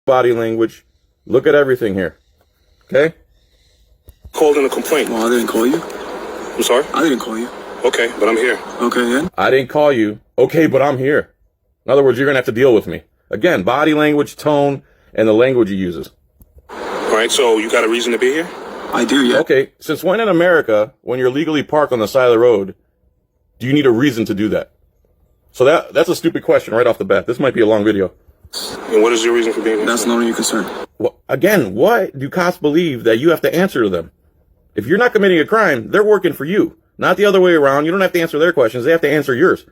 body language. Look at everything here. Okay? Called in a complaint. Well, I didn't call you. I'm sorry? I didn't call you. Okay, but I'm here. Okay, yeah? I didn't call you. Okay, but I'm here. In other words, you're going to have to deal with me. Again, body language, tone, and the language he uses. All right, so you got a reason to be here? I do, yeah. Okay, since when in America, when you're legally parked on the side of the road, do you need a reason to do that? So that's a stupid question right off the bat. This might be a long video. And what is your reason for being here? That's none of your concern. Well, again, why do cops believe that you have to answer to them? If you're not committing a crime, they're working for you. Not the other way around. You don't have to answer their questions. They have to answer yours.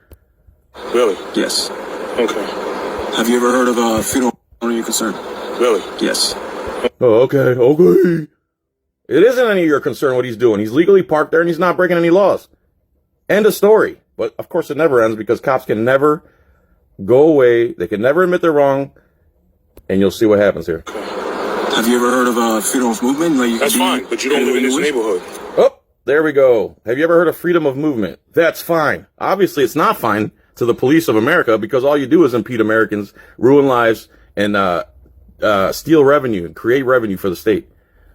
Really? Yes. Okay. Have you ever heard of a funeral? None of your concern. Really? Yes. Oh, okay. It isn't any of your concern what he's doing. He's legally parked there and he's not breaking any laws. End of story. But of course it never ends because cops can never go away. They can never admit they're wrong. And you'll see what happens here. Have you ever heard of a freedom of movement? Like That's fine, but you don't live in this neighborhood. Oh, there we go. Have you ever heard of freedom of movement? That's fine. Obviously, it's not fine to the police of America because all you do is impede Americans, ruin lives, and steal revenue and create revenue for the state.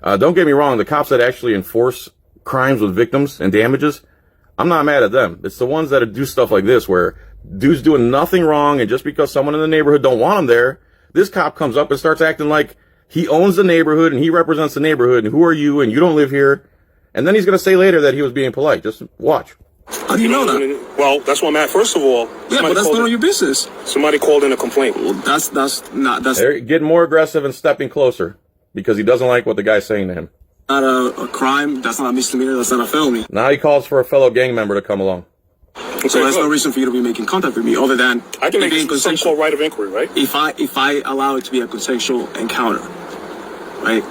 Don't get me wrong. The cops that actually enforce crimes with victims and damages, I'm not mad at them. It's the ones that do stuff like this where dude's doing nothing wrong, and just because someone in the neighborhood don't want him there, this cop comes up and starts acting like he owns the neighborhood and he represents the neighborhood, and who are you, and you don't live here. And then he's going to say later that he was being polite. Just watch. How do you know that? Well, that's what I'm at. First of all, Yeah, but that's none of your business. somebody called in a complaint. Well, that's They're getting more aggressive and stepping closer because he doesn't like what the guy's saying to him. not a crime. That's not a misdemeanor. That's not a felony. Now he calls for a fellow gang member to come along. Okay, So there's good. no reason for you to be making contact with me other than I can it being make some consensual. called right of inquiry, right? If I allow it to be a consensual encounter, right?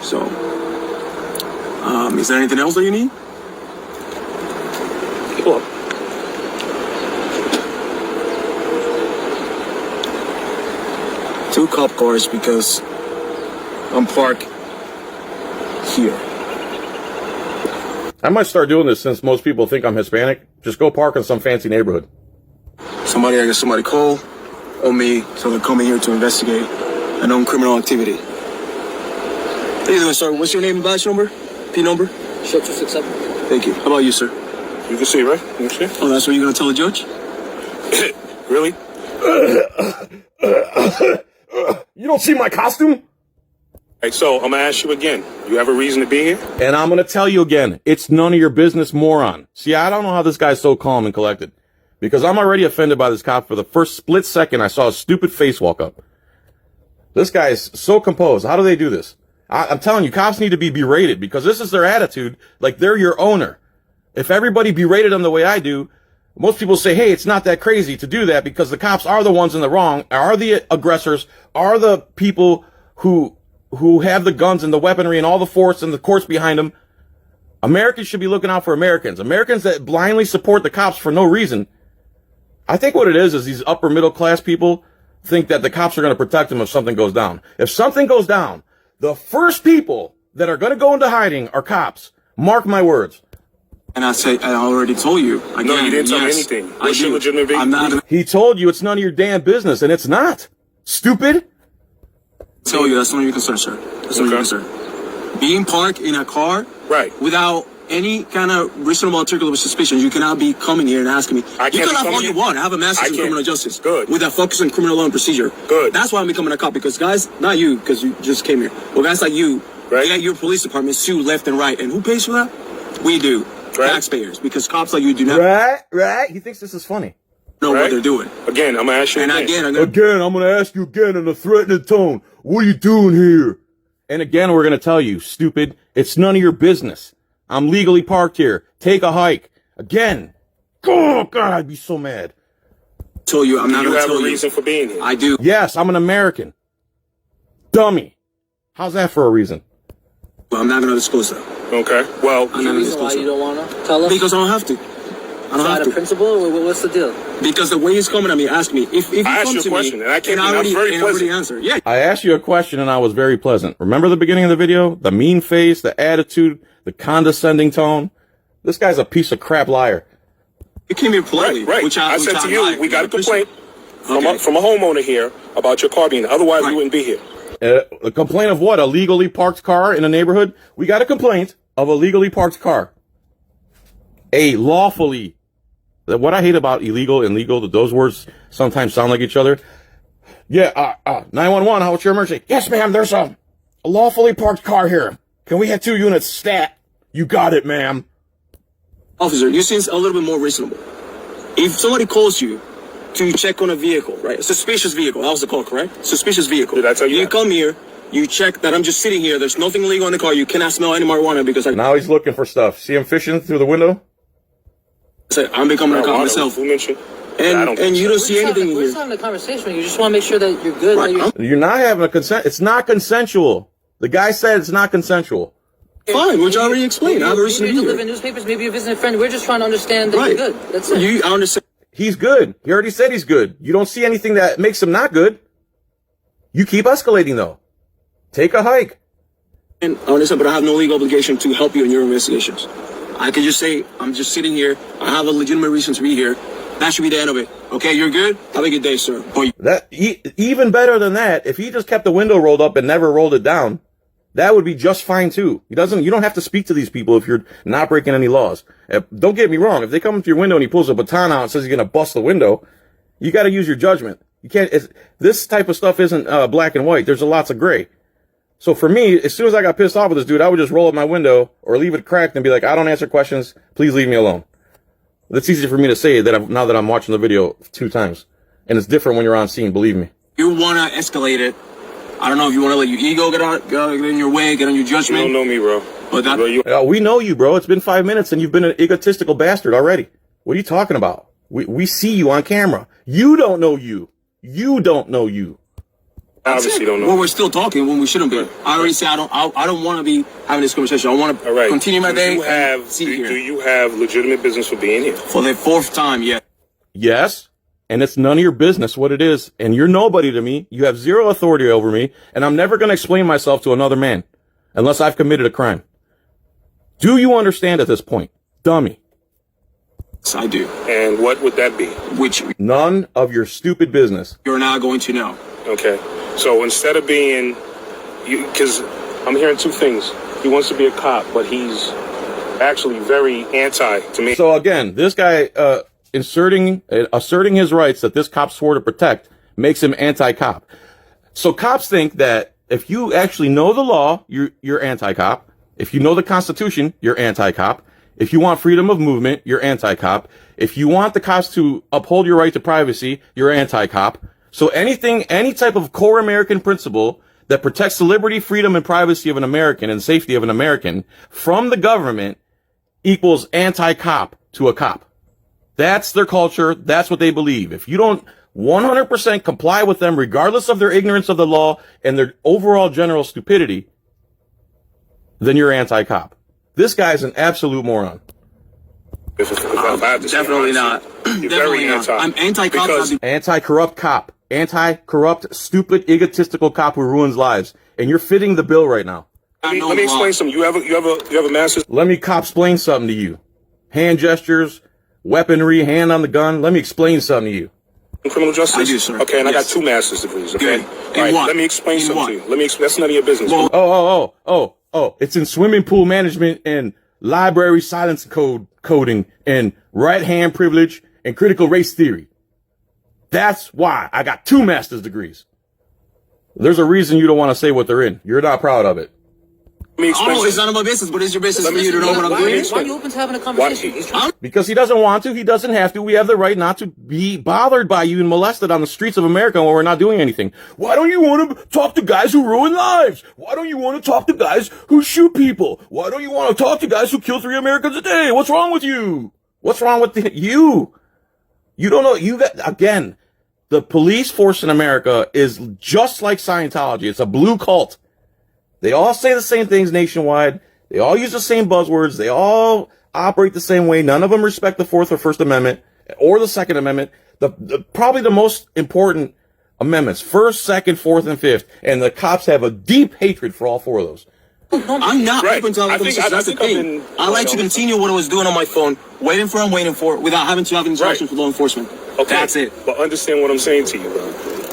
So, is there anything else that you need? Pull up. Two cop cars because I'm parked here. I might start doing this since most people think I'm Hispanic. Just go park in some fancy neighborhood. I guess somebody called on me, so they're coming here to investigate a known criminal activity. How you doing, sir? What's your name and badge number? P number? Show 267. Thank you. How about you, sir? You can see, right? You can see? Oh, that's what you're gonna tell the judge? Really? You don't see my costume? Hey, so I'm gonna ask you again. You have a reason to be here? And I'm going to tell you again, it's none of your business, moron. See, I don't know how this guy's so calm and collected. Because I'm already offended by this cop for the first split second I saw his stupid face walk up. This guy is so composed. How do they do this? I'm telling you, cops need to be berated because this is their attitude. Like they're your owner. If everybody berated them the way I do, most people say, hey, it's not that crazy to do that because the cops are the ones in the wrong, are the aggressors, are the people who have the guns and the weaponry and all the force and the courts behind them. Americans should be looking out for Americans. Americans that blindly support the cops for no reason. I think what it is these upper middle class people think that the cops are going to protect them if something goes down. If something goes down, the first people that are going to go into hiding are cops. Mark my words. And I already told you. Again, No, you didn't tell me yes, anything. I What's your do. legitimate reason? I'm not He told you it's none of your damn business, and it's not. Stupid. tell you that's none of your concern, sir. That's none of your Okay. concern. Being parked in a car Right. without any kind of reasonable articulable suspicion, you cannot be coming here and asking me. I You can't can have be all coming you here. want. I have a I master's in can't. criminal justice. Good. With a focus on criminal law and procedure. Good. That's why I'm becoming a cop, because guys, not you, because you just came here. But guys like you, Right. they got your police department sue left and right. And who pays for that? We do. Right. Taxpayers. Because cops like you do not Right. He thinks this is funny. know Right. what they're doing. Again, I'm gonna ask you And again. again, Again, I'm going to ask you again in a threatening tone. What are you doing here? And again, we're going to tell you, stupid, it's none of your business. I'm legally parked here. Take a hike. Again. Oh, God, I'd be so mad. tell you, I'm not You going to have tell a you. reason for being here. I do. Yes, I'm an American. Dummy. How's that for a reason? But I'm not going to disclose that. Okay. Well, I'm not going to Reason why disclose you that. don't want to tell us? Because I don't have to. I don't Is that have a to. principle? Or what's the deal? Because the way he's coming at me, ask me. If you I asked come you a to question, me, and I can't be- I I'm already, very and I already pleasant. answered. Yeah. I asked you a question and I was very pleasant. Remember the beginning of the video? The mean face, the attitude, the condescending tone? This guy's a piece of crap liar. You came here politely. right. Which I said to you, like. we got a I appreciate. complaint from a homeowner here about your car being. Otherwise, we Right. wouldn't be here. A complaint of what? A legally parked car in a neighborhood? We got a complaint of a legally parked car. A lawfully. What I hate about illegal and legal, that those words sometimes sound like each other. Yeah, 911, what's your emergency? Yes, ma'am, there's a lawfully parked car here. Can we have 2 units stat? You got it, ma'am. Officer, you seem a little bit more reasonable. If somebody calls you to check on a vehicle, right? A suspicious vehicle. That was the call, correct? Suspicious vehicle. Did I tell you You that? come here, you check that I'm just sitting here. There's nothing illegal in the car. You cannot smell any marijuana because Now he's looking for stuff. See him fishing through the window? I'm becoming a cop Marijuana, myself. who mentioned? I don't think And you so. don't see anything in We're just here. having a conversation. You just want to make sure that you're good. Right, That You're not having a consent. It's not consensual. The guy said it's not consensual. Fine, which I already explained. I have a reason to maybe be you live in here. newspapers. Maybe you're visiting a friend. We're just trying to understand that Right. you're good. That's it. I understand. He's good. He already said he's good. You don't see anything that makes him not good. You keep escalating though. Take a hike. And I understand, but I have no legal obligation to help you in your investigations. I can just say, I'm just sitting here. I have a legitimate reason to be here. That should be the end of it. Okay, you're good? Have a good day, sir. But Even better than that, if he just kept the window rolled up and never rolled it down, that would be just fine too. You don't have to speak to these people if you're not breaking any laws. Don't get me wrong. If they come to your window and he pulls a baton out and says he's going to bust the window, you got to use your judgment. You can't, this type of stuff isn't black and white. There's lots of gray. So for me, as soon as I got pissed off with this dude, I would just roll up my window or leave it cracked and be like, I don't answer questions. Please leave me alone. That's easy for me to say now that I'm watching the video 2 times. And it's different when you're on scene, believe me. you want to escalate it. I don't know if you want to let your ego get in your way, get on your You judgment. don't know me, bro. But that, Bro, you, We know you, bro. It's been 5 minutes and you've been an egotistical bastard already. What are you talking about? We see you on camera. You don't know you. You don't know you. obviously don't know. Well, we're still talking when we shouldn't be. I already said I don't want to be having this conversation. I want All to right. continue my day. Do you have legitimate business for being here? For the 4th time, yeah. Yes. And it's none of your business what it is. And you're nobody to me. You have zero authority over me. And I'm never going to explain myself to another man unless I've committed a crime. Do you understand at this point? Dummy. Yes, I do. And what would that be? Which None of your stupid business. you're now going to know. Okay. So instead of being, because I'm hearing 2 things. He wants to be a cop, but he's actually very anti to me. So again, this guy, asserting his rights that this cop swore to protect makes him anti-cop. So cops think that if you actually know the law, you're anti-cop. If you know the Constitution, you're anti-cop. If you want freedom of movement, you're anti-cop. If you want the cops to uphold your right to privacy, you're anti-cop. So any type of core American principle that protects the liberty, freedom, and privacy of an American and safety of an American from the government equals anti-cop to a cop. That's their culture. That's what they believe. If you don't 100% comply with them, regardless of their ignorance of the law and their overall general stupidity, then you're anti-cop. This guy's an absolute moron. If I have to say Definitely honestly, not. You're Definitely very not. anti. I'm anti-cop. Because Anti-corrupt cop. Anti-corrupt, stupid, egotistical cop who ruins lives. And you're fitting the bill right now. let me explain something. You have a master's Let me cop-splain something to you. Hand gestures, weaponry, hand on the gun. Let me explain something to you. in criminal justice. I do, sir. Okay, and Yes. I got 2 master's degrees. Okay. Good. All In right. what? Let me explain In something what? to you. That's none of your business. Well, It's in swimming pool management and library silence coding and right-hand privilege and critical race theory. That's why I got 2 master's degrees. There's a reason you don't want to say what they're in. You're not proud of it. Let me explain it's something. none of my business, but it's your business Let for me you to know what I'm explain. doing. Why are you open to having a conversation? He's trying Because he doesn't want to, he doesn't have to. We have the right not to be bothered by you and molested on the streets of America when we're not doing anything. Why don't you want to talk to guys who ruin lives? Why don't you want to talk to guys who shoot people? Why don't you want to talk to guys who kill 3 Americans a day? What's wrong with you? What's wrong with you? You don't know. Again, the police force in America is just like Scientology. It's a blue cult. They all say the same things nationwide. They all use the same buzzwords. They all operate the same way. None of them respect the 4th or 1st Amendment or the 2nd Amendment. Probably the most important amendments, 1st, 2nd, 4th, and 5th. And the cops have a deep hatred for all 4 of those. I'm not Right. open to other I think- conversations. I That's the think I've thing. been- I like to continue what I was doing on my phone, waiting for without having to have interactions Right. with law enforcement. Okay. That's it. But understand what I'm saying to you, bro.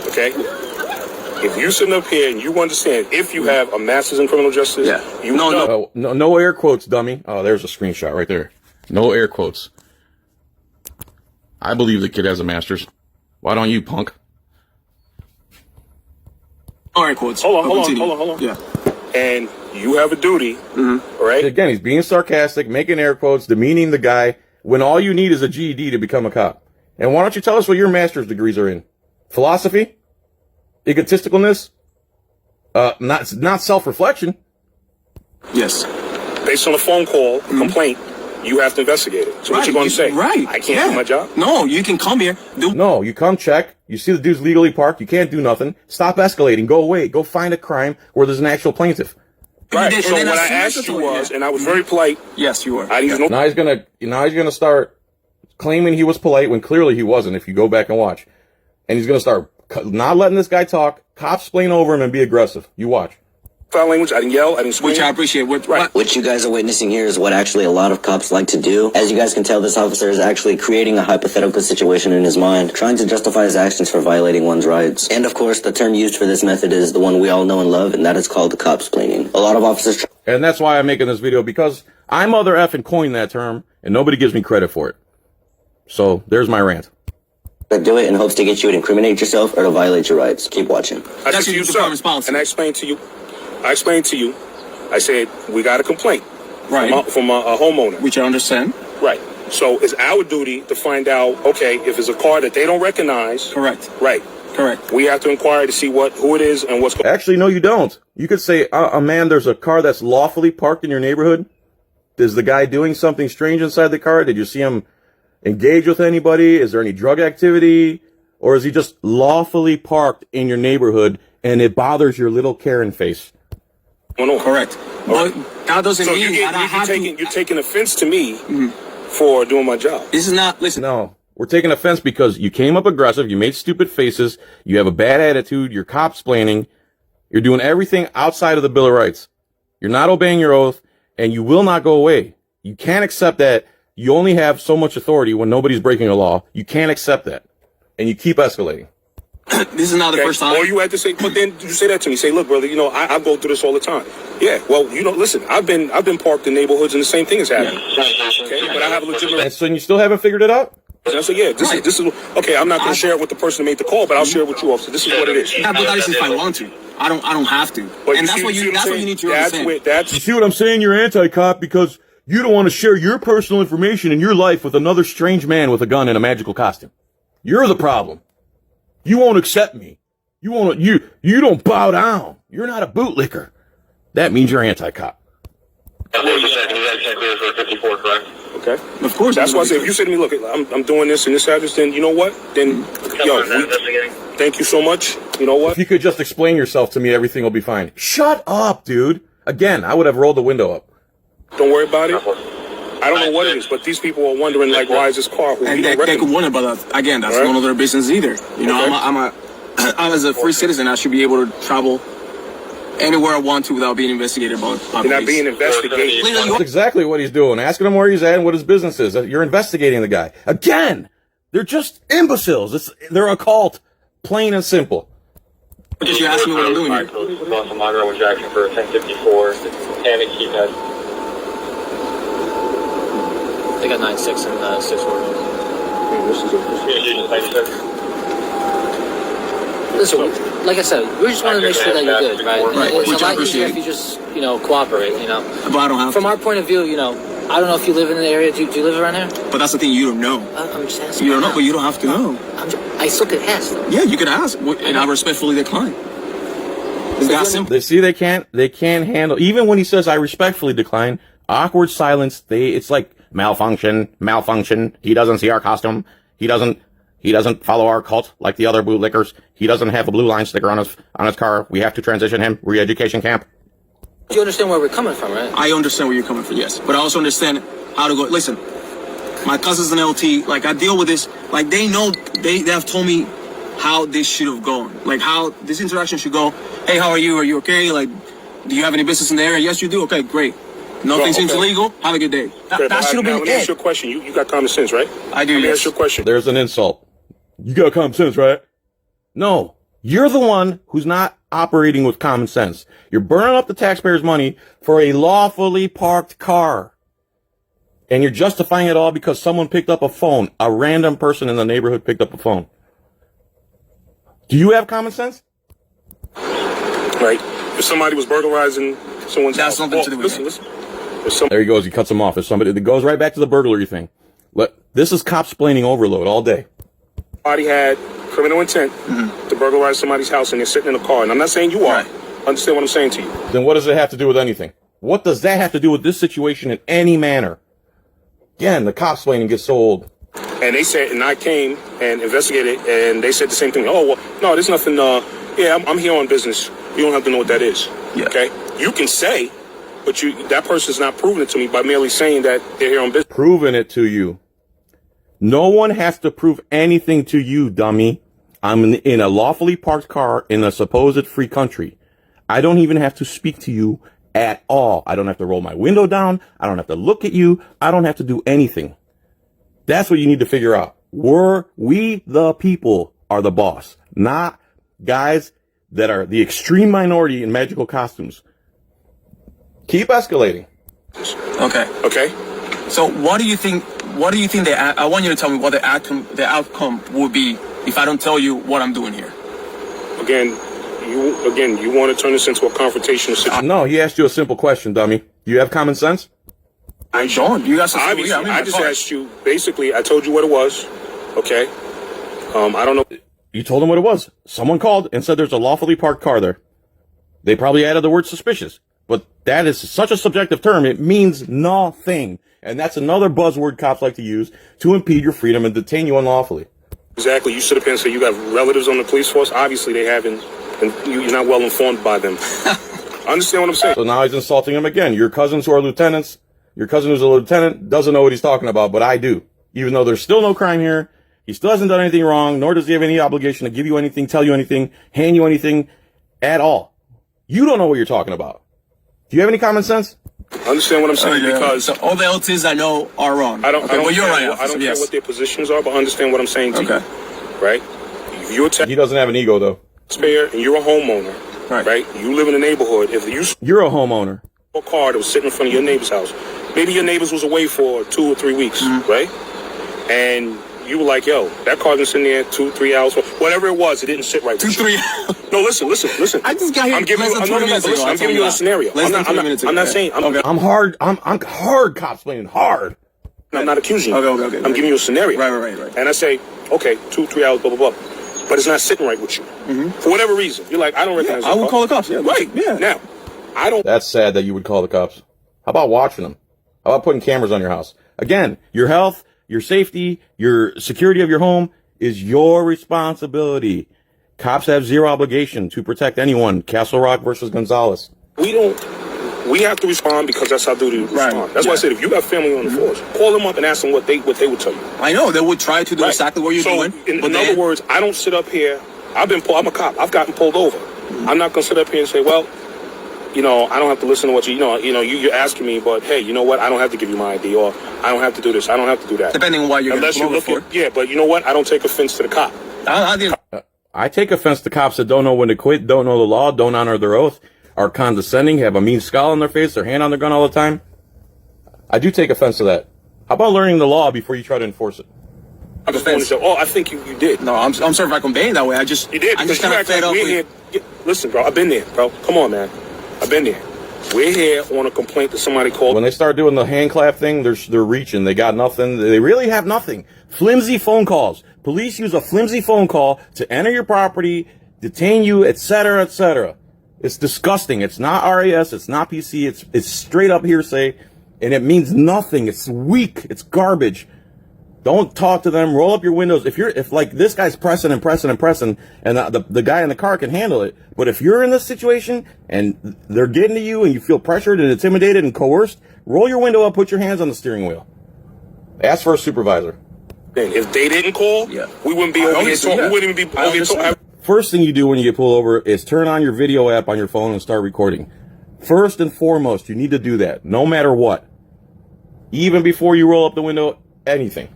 Okay. If you sitting up here and you understand, if you have a master's in criminal justice, you know. No air quotes, dummy. Oh, there's a screenshot right there. No air quotes. I believe the kid has a master's. Why don't you, punk? All right, quotes. Hold on. Yeah. And you have a duty, right? Again, he's being sarcastic, making air quotes, demeaning the guy, when all you need is a GED to become a cop. And why don't you tell us what your master's degrees are in? Philosophy? Egotisticalness? Not self-reflection. Yes. Based on a phone call, complaint, you have to investigate it. So what you going to say? Right. I can't do my job? No, you can come here. No, you come check. You see the dude's legally parked. You can't do nothing. Stop escalating. Go away. Go find a crime where there's an actual plaintiff. Right. So what I asked you was, and I was very polite. Yes, you were. Now he's gonna start claiming he was polite when clearly he wasn't. If you go back and watch, and he's gonna start not letting this guy talk, copsplain over him and be aggressive. You watch. Foul language. I didn't yell. I didn't scream. Which I appreciate. What you guys are witnessing here is what actually a lot of cops like to do. As you guys can tell, this officer is actually creating a hypothetical situation in his mind, trying to justify his actions for violating one's rights. And of course, the term used for this method is the one we all know and love, and that is called the copsplaining. A lot of officers... And that's why I'm making this video, because I mother effing coined that term, and nobody gives me credit for it. So, there's my rant. do it in hopes to get you to incriminate yourself or to violate your rights. Keep watching. I said to you, sir, and I explained to you, I said, we got a complaint from a homeowner. Which I understand. Right. So it's our duty to find out, okay, if it's a car that they don't recognize. Correct. Right. Correct. We have to inquire to see who it is and what's going on. Actually, no, you don't. You could say, man, there's a car that's lawfully parked in your neighborhood. Is the guy doing something strange inside the car? Did you see him engage with anybody? Is there any drug activity? Or is he just lawfully parked in your neighborhood and it bothers your little Karen face? No. Correct. But that doesn't mean you're taking offense to me for doing my job. This is not, listen. No, we're taking offense because you came up aggressive, you made stupid faces, you have a bad attitude, you're copsplaining, you're doing everything outside of the Bill of Rights. You're not obeying your oath, and you will not go away. You can't accept that you only have so much authority when nobody's breaking a law. You can't accept that. And you keep escalating. This is not the first time. Or you had to say, but then you say that to me. Say, look, brother, I go through this all the time. Yeah, well, listen, I've been parked in neighborhoods and the same thing has happened. Yeah. Okay, but I have a legitimate. And so you still haven't figured it out? And I said, yeah, this is okay. I'm not going to share it with the person who made the call, but I'll share it with you, officer. This is what it is. Yeah, but that is if I want to. I don't have to. But and that's what you need to understand. You see what I'm saying? You're anti-cop because you don't want to share your personal information in your life with another strange man with a gun and a magical costume. You're the problem. You won't accept me. You don't bow down. You're not a bootlicker. That means you're anti-cop. Okay. Of course. That's why I said, if you said to me, look, I'm doing this in this address, then you know what? Then, thank you so much. You know what? If you could just explain yourself to me, everything will be fine. Shut up, dude. Again, I would have rolled the window up. Don't worry about it. I don't know what it is, but these people are wondering, like, why is this car? And they could wonder about that. Again, that's none of their business either. I'm as a free citizen, I should be able to travel anywhere I want to without being investigated by police. You're not being investigated. That's exactly what he's doing. Asking him where he's at and what his business is. You're investigating the guy. Again, they're just imbeciles. They're a cult. Plain and simple. Just you ask me what I'm doing here. Monroe Jackson for 1054. Panic keypad. They got 9-6 and 6 orders. Listen, like I said, we just want to make sure that you're good, right? It's a lot easier if you just, cooperate, But I don't have From our point of view, I don't know if you live in the area. Do you live around here? But that's the thing, you don't know. I'm just asking. You don't know, but you don't have to know. I still could ask them. Yeah, you can ask, and I respectfully decline. It's that simple. They see they can't handle, even when he says I respectfully decline, awkward silence, it's like malfunction. He doesn't see our costume. He doesn't follow our cult like the other bootlickers. He doesn't have a blue line sticker on his car. We have to transition him. Re-education camp. Do you understand where we're coming from, right? I understand where you're coming from, yes. But I also understand how to go. Listen, my cousin's an LT. Like, I deal with this. Like, they know, they have told me how this should have gone. Like, how this interaction should go. Hey, how are you? Are you okay? Like, do you have any business in the area? Yes, you do. Okay, great. Nothing seems illegal. Have a good day. That should have been it. Let me ask you a question. You got common sense, right? I do, Let me yes. ask you a question. There's an insult. You got common sense, right? No. You're the one who's not operating with common sense. You're burning up the taxpayers' money for a lawfully parked car. And you're justifying it all because someone picked up a phone. A random person in the neighborhood picked up a phone. Do you have common sense? Right. If somebody was burglarizing someone's house. That's something to do with it. Listen. There he goes. He cuts him off. If somebody, it goes right back to the burglary thing. This is copsplaining overload all day. Somebody had criminal intent to burglarize somebody's house and they're sitting in a car. And I'm not saying you are. Right. Understand what I'm saying to you. Then what does it have to do with anything? What does that have to do with this situation in any manner? Again, the copsplaining gets so old. And they said, and I came and investigated, and they said the same thing. Oh, well, no, there's nothing. Yeah, I'm here on business. You don't have to know what that is. Yeah. Okay? You can say, but that person's not proving it to me by merely saying that they're here on business. Proving it to you. No one has to prove anything to you, dummy. I'm in a lawfully parked car in a supposed free country. I don't even have to speak to you at all. I don't have to roll my window down. I don't have to look at you. I don't have to do anything. That's what you need to figure out. We the people are the boss, not guys that are the extreme minority in magical costumes. Keep escalating. Okay. Okay? So what do you think? I want you to tell me what the outcome will be if I don't tell you what I'm doing here. Again, you want to turn this into a confrontational situation. No, he asked you a simple question, dummy. You have common sense? I don't. You got some. Obviously, I just asked you. Basically, I told you what it was. Okay. I don't know. You told him what it was. Someone called and said there's a lawfully parked car there. They probably added the word suspicious, but that is such a subjective term. It means nothing. And that's another buzzword cops like to use to impede your freedom and detain you unlawfully. Exactly. You sit up here and say you got relatives on the police force. Obviously, they haven't, and you're not well informed by them. Understand what I'm saying? So now he's insulting him again. Your cousins who are lieutenants, your cousin who's a lieutenant doesn't know what he's talking about, but I do. Even though there's still no crime here, he still hasn't done anything wrong, nor does he have any obligation to give you anything, tell you anything, hand you anything at all. You don't know what you're talking about. Do you have any common sense? Understand what I'm saying? Because so all the LTs I know are wrong. I don't. Okay, well, you're right. I don't care what their positions are, but understand what I'm saying to you. Right? If you're a He doesn't have an ego, though. taxpayer and you're a homeowner, right? You live in a neighborhood. If You're a homeowner. A car that was sitting in front of your neighbor's house, maybe your neighbor's was away for 2 or 3 weeks, right? And you were like, yo, that car's been sitting there 2-3 hours, whatever it was, it didn't sit right. 2-3 hours. No, listen. I just got here. I'm giving you a scenario. I'm not saying. I'm hard copsplaining hard. I'm not accusing you. Okay. I'm giving you a scenario. Right. And I say, okay, 2-3 hours, blah, blah, blah. But it's not sitting right with you. For whatever reason. You're like, I don't recognize I would call the cops. Yeah, right. Yeah. Now, I don't. That's sad that you would call the cops. How about watching them? How about putting cameras on your house? Again, your health, your safety, your security of your home is your responsibility. Cops have zero obligation to protect anyone. Castle Rock versus Gonzalez. We have to respond because that's our duty to respond. That's why I said if you got family on the force, call them up and ask them what they would tell you. I know they would try to do exactly what you're doing. In other words, I don't sit up here. I'm a cop. I've gotten pulled over. I'm not gonna sit up here and say, well, I don't have to listen to what you're asking me, but hey, you know what? I don't have to give you my ID, or I don't have to do this. I don't have to do that. Depending on why you're unless you look for. Yeah, but you know what? I don't take offense to the cop. I take offense to cops that don't know when to quit, don't know the law, don't honor their oath, are condescending, have a mean scowl on their face, their hand on their gun all the time. I do take offense to that. How about learning the law before you try to enforce it? I think you did. No, I'm sorry if I conveyed that way. You did. I just kind of fed up with. Listen, bro, I've been there, bro. Come on, man. I've been there. We're here on a complaint that somebody called. When they start doing the hand clap thing, they're reaching. They got nothing. They really have nothing. Flimsy phone calls. Police use a flimsy phone call to enter your property, detain you, etc., etc. It's disgusting. It's not RAS. It's not PC. It's straight up hearsay, and it means nothing. It's weak. It's garbage. Don't talk to them. Roll up your windows. If like this guy's pressing, and the guy in the car can handle it. But if you're in this situation and they're getting to you and you feel pressured and intimidated and coerced, roll your window up, put your hands on the steering wheel. Ask for a supervisor. If they didn't call, we wouldn't be over here talking. We wouldn't even be over here talking. First thing you do when you get pulled over is turn on your video app on your phone and start recording. First and foremost, you need to do that, no matter what. Even before you roll up the window, anything.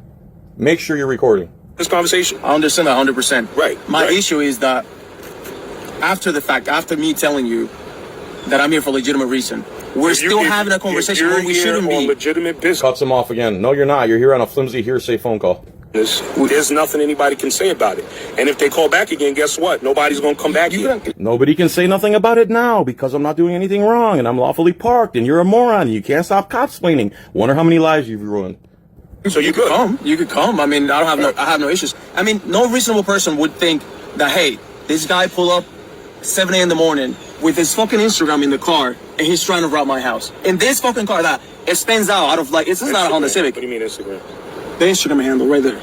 Make sure you're recording. This conversation. I understand that 100%. Right. My issue is that after the fact, after me telling you that I'm here for a legitimate reason, we're still having a conversation when we shouldn't be. Legitimate business. Cuts him off again. No, you're not. You're here on a flimsy hearsay phone call. There's nothing anybody can say about it. And if they call back again, guess what? Nobody's going to come back here. Nobody can say nothing about it now because I'm not doing anything wrong and I'm lawfully parked and you're a moron and you can't stop copsplaining. Wonder how many lives you've ruined. So you could come. You could come. I mean, I have no issues. I mean, no reasonable person would think that, hey, this guy pull up 7 a.m. in the morning with his fucking Instagram in the car and he's trying to rob my house. In this fucking car that it stands out of like, it's not a Honda Civic. What do you mean Instagram? The Instagram handle right there.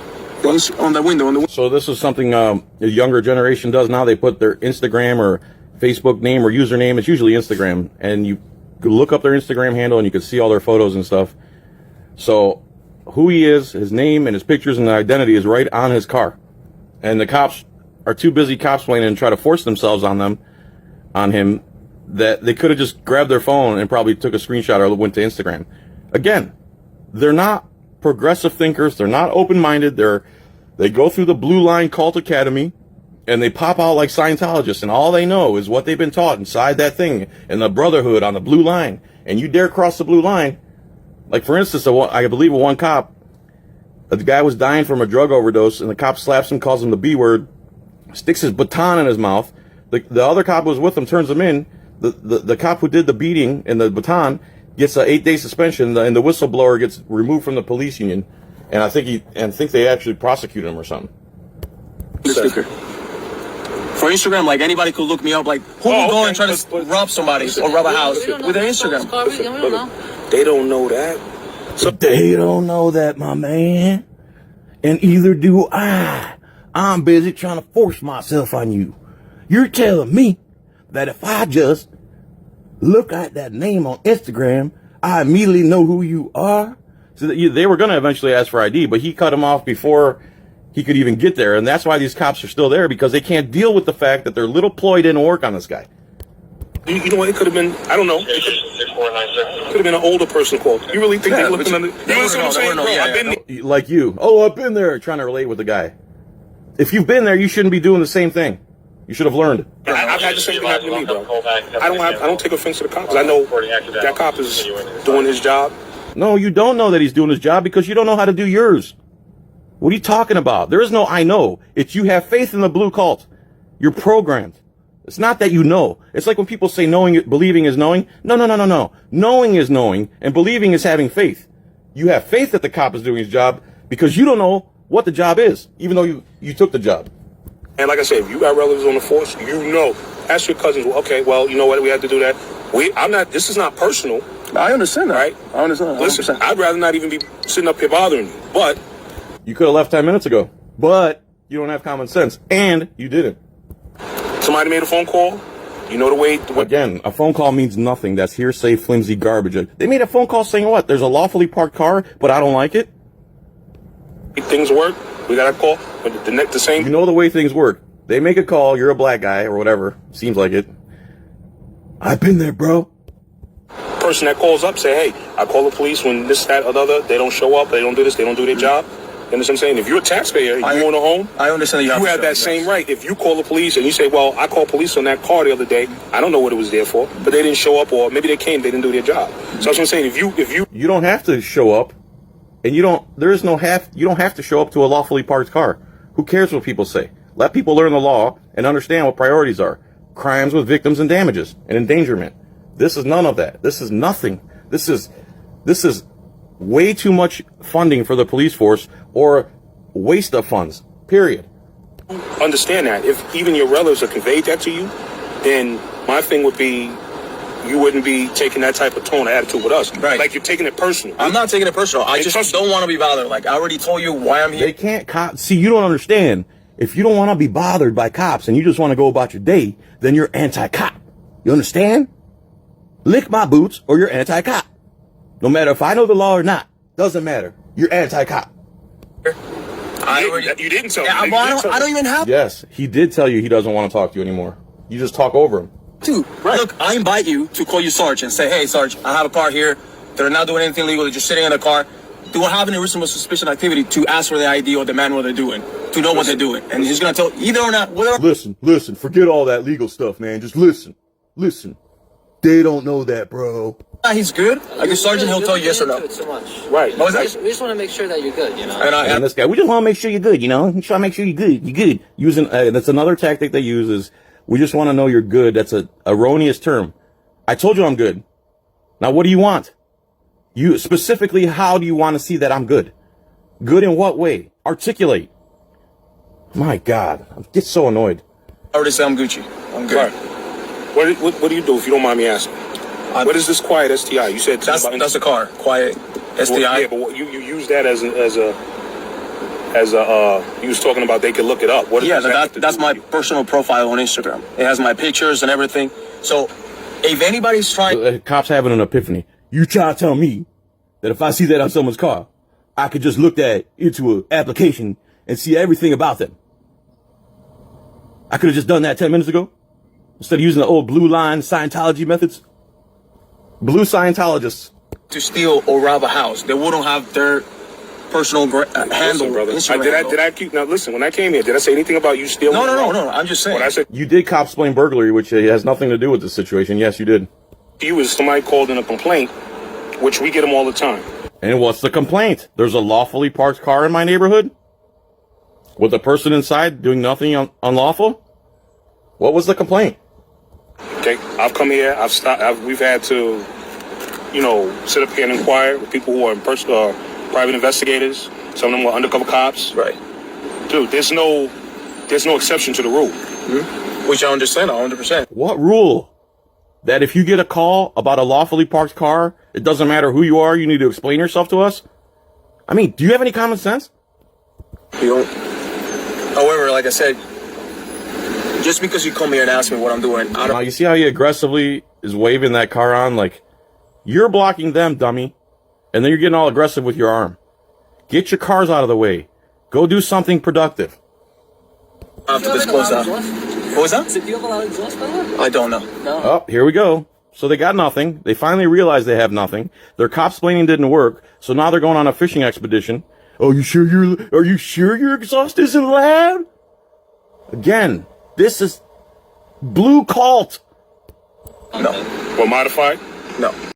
On the window. So this is something the younger generation does now. They put their Instagram or Facebook name or username. It's usually Instagram. And you could look up their Instagram handle and you can see all their photos and stuff. So who he is, his name and his pictures and the identity is right on his car. And the cops are too busy copsplaining and try to force themselves on him, that they could have just grabbed their phone and probably took a screenshot or went to Instagram. Again, they're not progressive thinkers. They're not open-minded. They go through the Blue Line Cult Academy and they pop out like Scientologists, and all they know is what they've been taught inside that thing and the brotherhood on the blue line. And you dare cross the blue line. Like, for instance, I believe one cop, the guy was dying from a drug overdose, and the cop slaps him, calls him the B word, sticks his baton in his mouth. The other cop who was with him turns him in. The cop who did the beating and the baton gets an 8-day suspension, and the whistleblower gets removed from the police union. And I think they actually prosecuted him or something. Sticker. For Instagram, like anybody could look me up. Like, who would go and try to rob somebody or rob a house with their Instagram? We don't know. They don't know that. So they don't know that, my man. And either do I. I'm busy trying to force myself on you. You're telling me that if I just look at that name on Instagram, I immediately know who you are? So they were going to eventually ask for ID, but he cut him off before he could even get there. And that's why these cops are still there, because they can't deal with the fact that their little ploy didn't work on this guy. You know what? It could have been, I don't know. It could have been an older person called. You really think they looked under? You know what I'm saying? Bro, I've been there. Like you. Oh, I've been there, trying to relate with the guy. If you've been there, you shouldn't be doing the same thing. You should have learned. I've had the same thing happen to me, bro. I don't take offense to the cops. I know that cop is doing his job. No, you don't know that he's doing his job because you don't know how to do yours. What are you talking about? There is no I know. It's you have faith in the blue cult. You're programmed. It's not that you know. It's like when people say believing is knowing. No. Knowing is knowing, and believing is having faith. You have faith that the cop is doing his job because you don't know what the job is, even though you took the job. And like I said, if you got relatives on the force, you know. Ask your cousins, okay, well, you know what, we have to do that. This is not personal. I understand that. Right? I understand. Listen, I'd rather not even be sitting up here bothering you, but you could have left 10 minutes ago, but you don't have common sense, and you didn't. Somebody made a phone call. You know the way. Again, a phone call means nothing. That's hearsay, flimsy garbage. They made a phone call saying what? There's a lawfully parked car, but I don't like it. Things work. We got a call. But the same. You know the way things work. They make a call. You're a black guy or whatever. Seems like it. I've been there, bro. Person that calls up say, hey, I call the police when this, that, or the other. They don't show up. They don't do this. They don't do their job. You understand what I'm saying? If you're a taxpayer, you own a home. I understand you have that same right. If you call the police and you say, well, I called police on that car the other day. I don't know what it was there for, but they didn't show up, or maybe they came, they didn't do their job. So that's what I'm saying. If you don't have to show up, and you don't have to show up to a lawfully parked car. Who cares what people say? Let people learn the law and understand what priorities are. Crimes with victims and damages and endangerment. This is none of that. This is nothing. This is way too much funding for the police force, or waste of funds, period. Understand that. If even your relatives have conveyed that to you, then my thing would be, you wouldn't be taking that type of tone or attitude with us. Right. Like you're taking it personal. I'm not taking it personal. I just don't want to be bothered. Like, I already told you why I'm here. They can't see, you don't understand. If you don't want to be bothered by cops and you just want to go about your day, then you're anti-cop. You understand? Lick my boots or you're anti-cop. No matter if I know the law or not. Doesn't matter. You're anti-cop. You didn't tell me. I don't even have. Yes, he did tell you he doesn't want to talk to you anymore. You just talk over him. Dude, look, I invite you to call you Sarge and say, hey, Sarge, I have a car here. They're not doing anything legal. They're just sitting in the car. they will have any reasonable suspicion activity to ask for the ID or demand what they're doing, to know what they're doing. And he's going to tell either or not, whether Listen, forget all that legal stuff, man. Just listen. They don't know that, bro. he's good, like a sergeant, he'll tell you yes or no. So much. Right. What was that? We just want to make sure that you're good, you know. And this guy, we just want to make sure you're good, you know? We just want to make sure you're good. You're good. Using, that's another tactic they use is, we just want to know you're good. That's a erroneous term. I told you I'm good. Now, what do you want? You, specifically, how do you want to see that I'm good? Good in what way? Articulate. My God, I get so annoyed. I already say I'm Gucci. I'm good. Right. What do you do, if you don't mind me asking? What is this quiet STI? You said that's the car, quiet STI. Well, yeah, but you use that as you was talking about they could look it up. What that's my personal profile on Instagram. It has my pictures and everything. So if anybody's trying, cops having an epiphany. You try to tell me that if I see that on someone's car, I could just look that into an application and see everything about them. I could have just done that 10 minutes ago instead of using the old blue line Scientology methods. Blue Scientologists. To steal or rob a house, they wouldn't have their personal handle. Brother. Did I keep, now listen, when I came here, did I say anything about you stealing? No. I'm just saying. What I said, You did Copsplaining burglary, which has nothing to do with this situation. Yes, you did. you was somebody called in a complaint, which we get them all the time. And what's the complaint? There's a lawfully parked car in my neighborhood? With a person inside doing nothing unlawful? What was the complaint? Okay, I've come here. We've had to, sit up here and inquire with people who are private investigators. Some of them were undercover cops. Right. Dude, there's no exception to the rule. Mm-hmm. Which I understand 100%. What rule? That if you get a call about a lawfully parked car, it doesn't matter who you are, you need to explain yourself to us? I mean, do you have any common sense? You don't. However, like I said, just because you come here and ask me what I'm doing, I don't. Now, you see how he aggressively is waving that car on? Like, you're blocking them, dummy. And then you're getting all aggressive with your arm. Get your cars out of the way. Go do something productive. I have to disclose that. What was that? Do you have a lot of exhaust, by the way? I don't know. No. Oh, here we go. So they got nothing. They finally realized they have nothing. Their copsplaining didn't work. So now they're going on a fishing expedition. Oh, are you sure your exhaust isn't loud? Again, this is blue cult. No. Or modified? No.